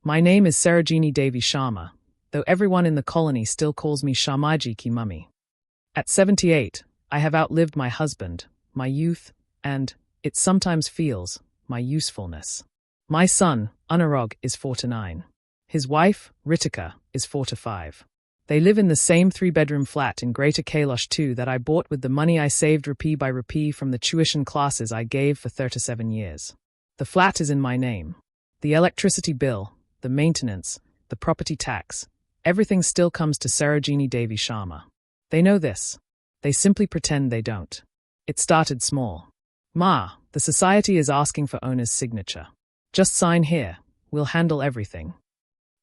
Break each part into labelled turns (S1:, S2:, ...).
S1: My name is Sarojini Devi Sharma, though everyone in the colony still calls me Sharmaji ki mummy. At 78, I have outlived my husband, my youth, and, it sometimes feels, my usefulness. My son, Anurag, is 49. His wife, Ritika, is 45. They live in the same 3-bedroom flat in Greater Kailash 2 that I bought with the money I saved rupee by rupee from the tuition classes I gave for 37 years. The flat is in my name. The electricity bill, the maintenance, the property tax, everything still comes to Sarojini Devi Sharma. They know this. They simply pretend they don't. It started small. Ma, the society is asking for owner's signature. Just sign here. We'll handle everything.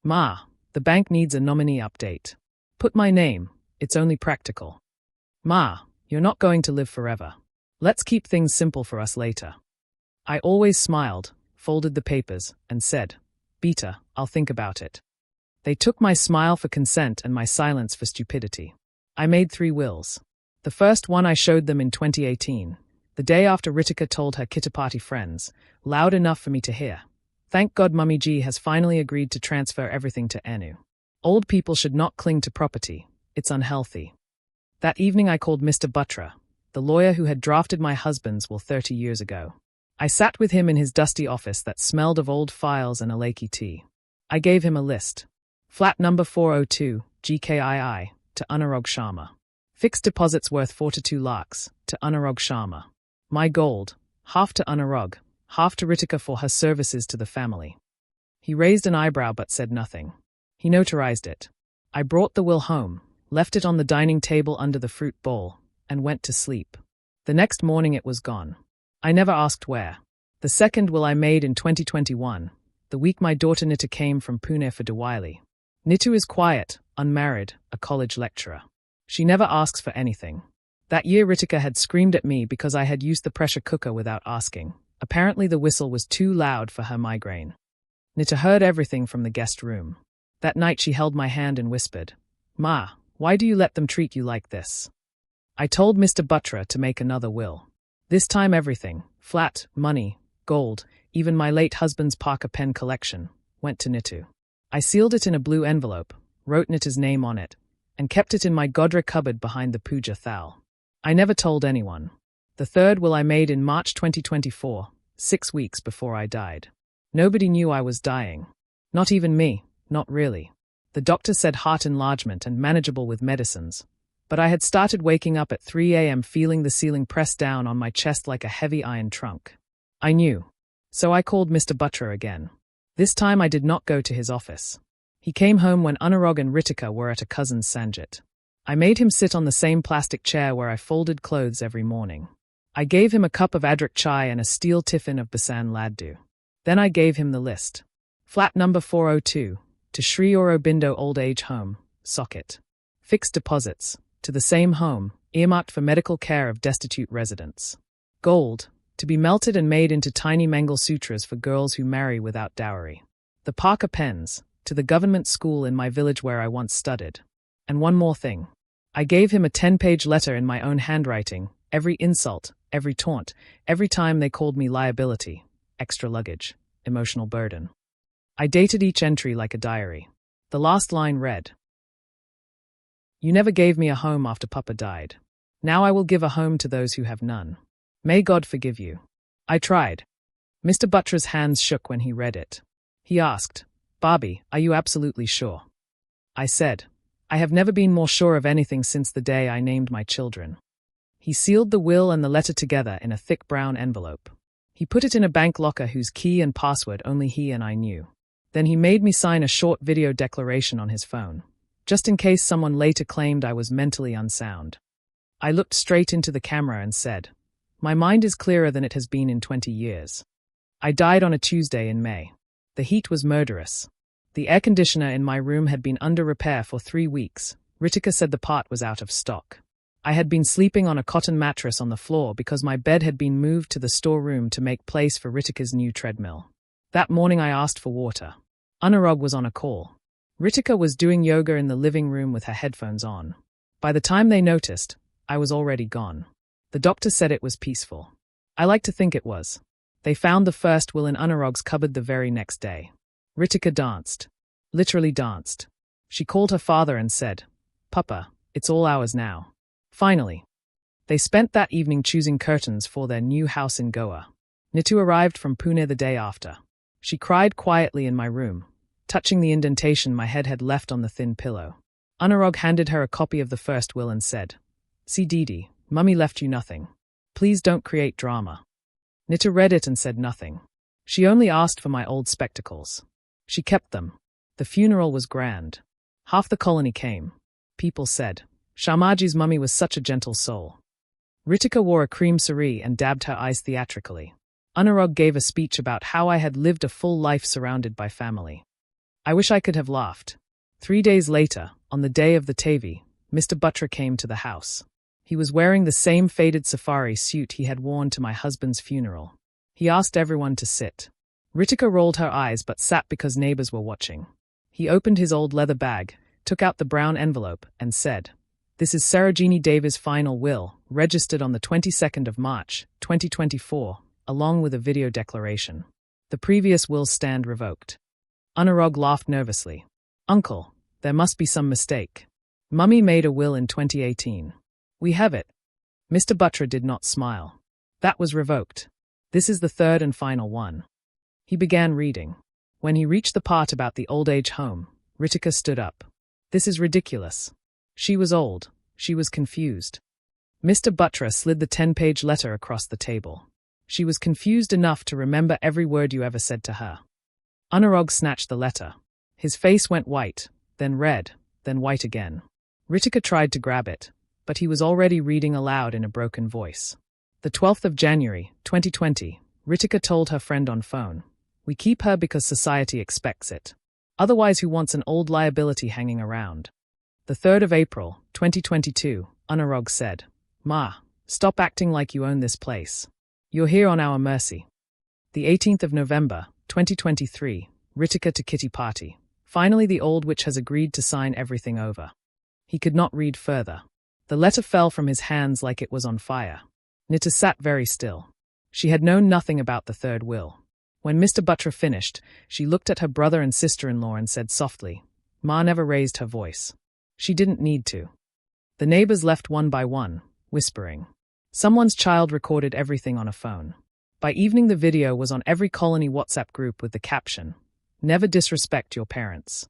S1: Ma, the bank needs a nominee update. Put my name. It's only practical. Ma, you're not going to live forever. Let's keep things simple for us later. I always smiled, folded the papers, and said, Beta, I'll think about it. They took my smile for consent and my silence for stupidity. I made 3 wills. The first one I showed them in 2018, the day after Ritika told her kitty-party friends, loud enough for me to hear. Thank God Mummy G has finally agreed to transfer everything to Anu. Old people should not cling to property. It's unhealthy. That evening I called Mr. Buttra, the lawyer who had drafted my husband's will 30 years ago. I sat with him in his dusty office that smelled of old files and Alaiki tea. I gave him a list. Flat number 402, GKII, to Anurag Sharma. Fixed deposits worth 42 lakhs, to Anurag Sharma. My gold, half to Anurag, half to Ritika for her services to the family. He raised an eyebrow but said nothing. He notarized it. I brought the will home, left it on the dining table under the fruit bowl, and went to sleep. The next morning it was gone. I never asked where. The second will I made in 2021, the week my daughter Nitu came from Pune for Diwali. Nitu is quiet, unmarried, a college lecturer. She never asks for anything. That year Ritika had screamed at me because I had used the pressure cooker without asking. Apparently the whistle was too loud for her migraine. Nitu heard everything from the guest room. That night she held my hand and whispered, Ma, why do you let them treat you like this? I told Mr. Buttra to make another will. This time everything, flat, money, gold, even my late husband's Parker pen collection, went to Nitu. I sealed it in a blue envelope, wrote Nitu's name on it, and kept it in my Godra cupboard behind the puja thal. I never told anyone. The third will I made in March 2024, 6 weeks before I died. Nobody knew I was dying. Not even me, not really. The doctor said heart enlargement and manageable with medicines. But I had started waking up at 3 a.m. feeling the ceiling pressed down on my chest like a heavy iron trunk. I knew. So I called Mr. Buttra again. This time I did not go to his office. He came home when Anurag and Ritika were at a cousin's Sanjit. I made him sit on the same plastic chair where I folded clothes every morning. I gave him a cup of adrak chai and a steel tiffin of Basan laddu. Then I gave him the list. Flat number 402, to Sri Aurobindo Old Age Home, Socket. Fixed deposits, to the same home, earmarked for medical care of destitute residents. Gold, to be melted and made into tiny Mangal sutras for girls who marry without dowry. The Parker pens, to the government school in my village where I once studied. And one more thing. I gave him a 10-page letter in my own handwriting, every insult, every taunt, every time they called me liability, extra luggage, emotional burden. I dated each entry like a diary. The last line read, You never gave me a home after Papa died. Now I will give a home to those who have none. May God forgive you. I tried. Mr. Buttra's hands shook when he read it. He asked, Barbie, are you absolutely sure? I said, I have never been more sure of anything since the day I named my children. He sealed the will and the letter together in a thick brown envelope. He put it in a bank locker whose key and password only he and I knew. Then he made me sign a short video declaration on his phone, just in case someone later claimed I was mentally unsound. I looked straight into the camera and said, My mind is clearer than it has been in 20 years. I died on a Tuesday in May. The heat was murderous. The air conditioner in my room had been under repair for 3 weeks. Ritika said the part was out of stock. I had been sleeping on a cotton mattress on the floor because my bed had been moved to the storeroom to make place for Ritika's new treadmill. That morning I asked for water. Anurag was on a call. Ritika was doing yoga in the living room with her headphones on. By the time they noticed, I was already gone. The doctor said it was peaceful. I like to think it was. They found the first will in Anurag's cupboard the very next day. Ritika danced. Literally danced. She called her father and said, "Papa, it's all ours now." Finally. They spent that evening choosing curtains for their new house in Goa. Nitu arrived from Pune the day after. She cried quietly in my room, touching the indentation my head had left on the thin pillow. Anurag handed her a copy of the first will and said, "See Didi, Mummy left you nothing. Please don't create drama." Nitu read it and said nothing. She only asked for my old spectacles. She kept them. The funeral was grand. Half the colony came. People said, "Sharmaji's mummy was such a gentle soul." Ritika wore a cream saree and dabbed her eyes theatrically. Anurag gave a speech about how I had lived a full life surrounded by family. I wish I could have laughed. 3 days later, on the day of the tehrvi, Mr. Butler came to the house. He was wearing the same faded safari suit he had worn to my husband's funeral. He asked everyone to sit. Ritika rolled her eyes but sat because neighbors were watching. He opened his old leather bag, took out the brown envelope, and said, "This is Sarojini Devi's final will, registered on the 22nd of March, 2024, along with a video declaration. The previous wills stand revoked." Anurag laughed nervously. "Uncle, there must be some mistake. Mummy made a will in 2018. We have it." Mr. Butler did not smile. "That was revoked. This is the third and final one." He began reading. When he reached the part about the old age home, Ritika stood up. "This is ridiculous." She was old. She was confused. Mr. Butler slid the 10-page letter across the table. She was confused enough to remember every word you ever said to her. Anurag snatched the letter. His face went white, then red, then white again. Ritika tried to grab it, but he was already reading aloud in a broken voice. The 12th of January, 2020, Ritika told her friend on phone, "We keep her because society expects it. Otherwise, who wants an old liability hanging around?" The 3rd of April, 2022, Anurag said, "Ma, stop acting like you own this place. You're here on our mercy." The 18th of November, 2023, Ritika to kitty party. Finally, the old witch has agreed to sign everything over. He could not read further. The letter fell from his hands like it was on fire. Nita sat very still. She had known nothing about the third will. When Mr. Butler finished, she looked at her brother and sister-in-law and said softly, "Ma never raised her voice. She didn't need to." The neighbors left one by one, whispering. Someone's child recorded everything on a phone. By evening, the video was on every colony WhatsApp group with the caption, "Never disrespect your parents."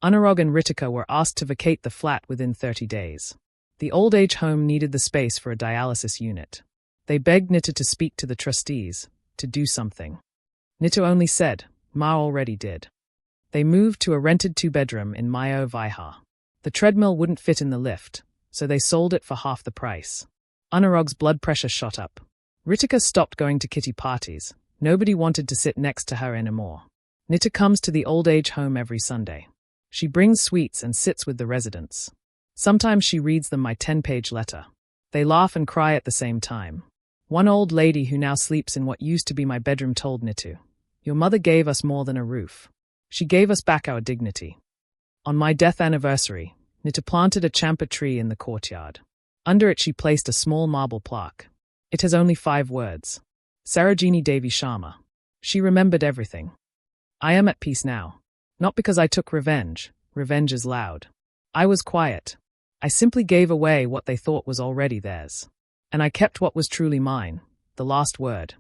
S1: Anurag and Ritika were asked to vacate the flat within 30 days. The old age home needed the space for a dialysis unit. They begged Nita to speak to the trustees, to do something. Nita only said, "Ma already did." They moved to a rented 2-bedroom in Mayo Vihar. The treadmill wouldn't fit in the lift, so they sold it for half the price. Anurag's blood pressure shot up. Ritika stopped going to kitty parties. Nobody wanted to sit next to her anymore. Nita comes to the old age home every Sunday. She brings sweets and sits with the residents. Sometimes she reads them my 10-page letter. They laugh and cry at the same time. One old lady who now sleeps in what used to be my bedroom told Nitu, "Your mother gave us more than a roof. She gave us back our dignity." On my death anniversary, Nita planted a champa tree in the courtyard. Under it she placed a small marble plaque. It has only 5 words. Sarojini Devi Sharma. She remembered everything. I am at peace now. Not because I took revenge. Revenge is loud. I was quiet. I simply gave away what they thought was already theirs. And I kept what was truly mine, the last word.